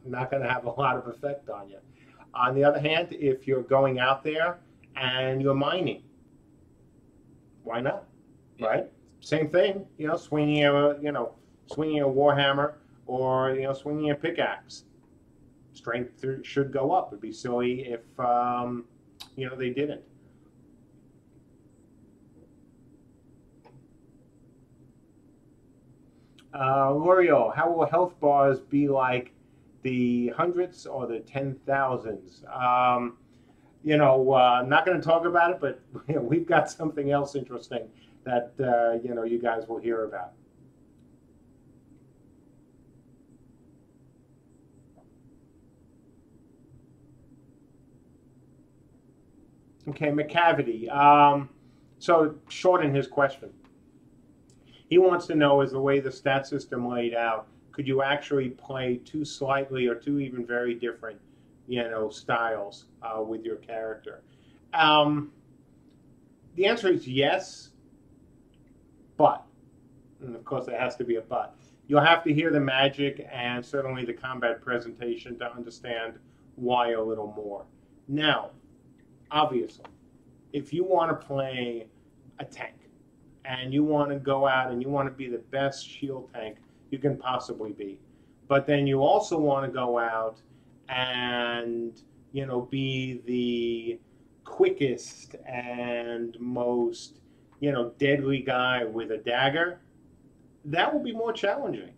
not going to have a lot of effect on you. On the other hand, if you're going out there and you're mining, why not? Right? Same thing, swinging a warhammer or swinging a pickaxe. Strength should go up. It'd be silly if they didn't. L'Oreal, how will health bars be like the hundreds or the 10,000s? Not going to talk about it, but we've got something else interesting that you guys will hear about. Okay, McCavity. So shorten his question. He wants to know, is the way the stat system laid out, could you actually play two slightly or two even very different, styles with your character? The answer is yes, but, and of course there has to be a but, you'll have to hear the magic and certainly the combat presentation to understand why a little more. Now, obviously, if you want to play a tank and you want to go out and you want to be the best shield tank you can possibly be, but then you also want to go out and be the quickest and most deadly guy with a dagger, that will be more challenging.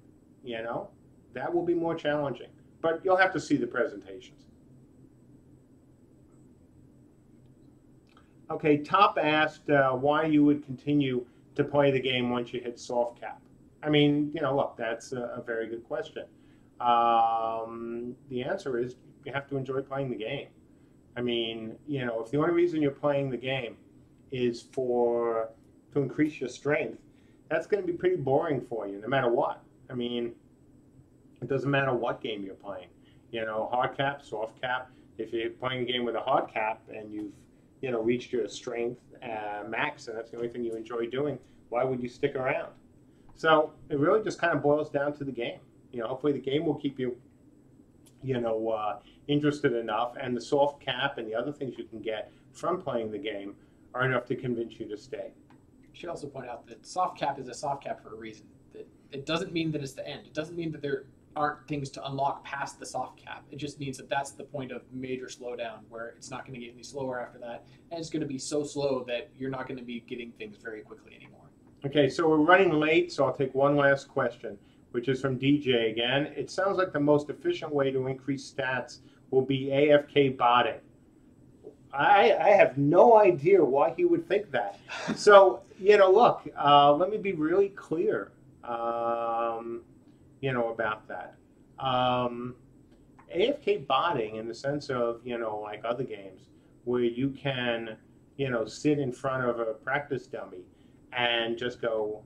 That will be more challenging, but you'll have to see the presentations. Okay, Top asked why you would continue to play the game once you hit soft cap. I mean, look, that's a very good question. The answer is you have to enjoy playing the game. I mean, if the only reason you're playing the game is to increase your strength, that's going to be pretty boring for you, no matter what. I mean, it doesn't matter what game you're playing. Hard cap, soft cap. If you're playing a game with a hard cap and you've reached your strength max, and that's the only thing you enjoy doing, why would you stick around? So it really just kind of boils down to the game. Hopefully the game will keep you, interested enough, and the soft cap and the other things you can get from playing the game are enough to convince you to stay. I should also point out that soft cap is a soft cap for a reason. It doesn't mean that it's the end. It doesn't mean that there aren't things to unlock past the soft cap. It just means that that's the point of major slowdown, where it's not going to get any slower after that, and it's going to be so slow that you're not going to be getting things very quickly anymore. Okay, so we're running late, so I'll take one last question, which is from DJ again. It sounds like the most efficient way to increase stats will be AFK botting. I have no idea why he would think that. So, look, let me be really clear, about that. AFK botting, in the sense of, like other games, where you can, sit in front of a practice dummy and just go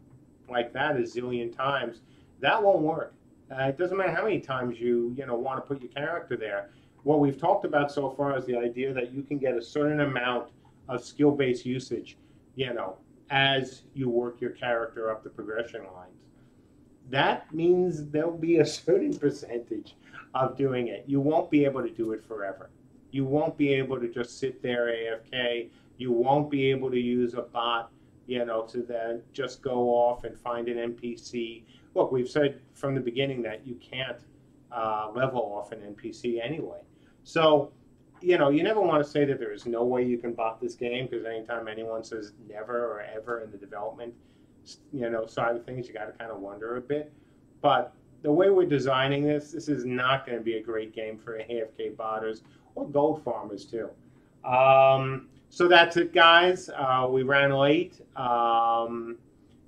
like that a zillion times, that won't work. It doesn't matter how many times you, want to put your character there. What we've talked about so far is the idea that you can get a certain amount of skill-based usage, as you work your character up the progression lines. That means there'll be a certain percentage of doing it. You won't be able to do it forever. You won't be able to just sit there AFK. You won't be able to use a bot, to then just go off and find an NPC. Look, we've said from the beginning that you can't level off an NPC anyway. So, you never want to say that there is no way you can bot this game, because anytime anyone says never or ever in the development, side of things, you got to kind of wonder a bit. But the way we're designing this is not going to be a great game for AFK botters or gold farmers too. So that's it, guys. We ran late.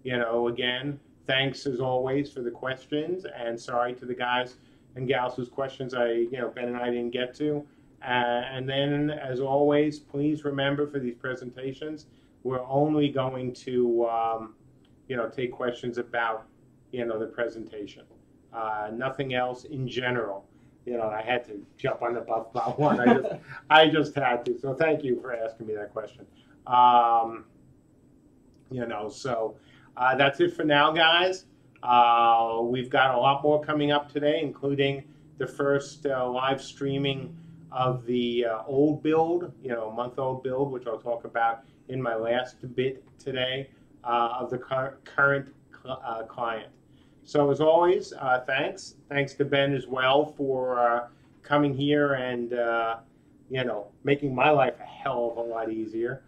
Again, thanks as always for the questions, and sorry to the guys and gals whose questions Ben and I didn't get to. And then, as always, please remember for these presentations, we're only going to, take questions about, the presentation. Nothing else in general. I had to jump on the buff bot one. I just had to. So thank you for asking me that question. So that's it for now, guys. We've got a lot more coming up today, including the first live streaming of the old build, month-old build, which I'll talk about in my last bit today, of the current client. So as always, thanks. Thanks to Ben as well for coming here and making my life a hell of a lot easier.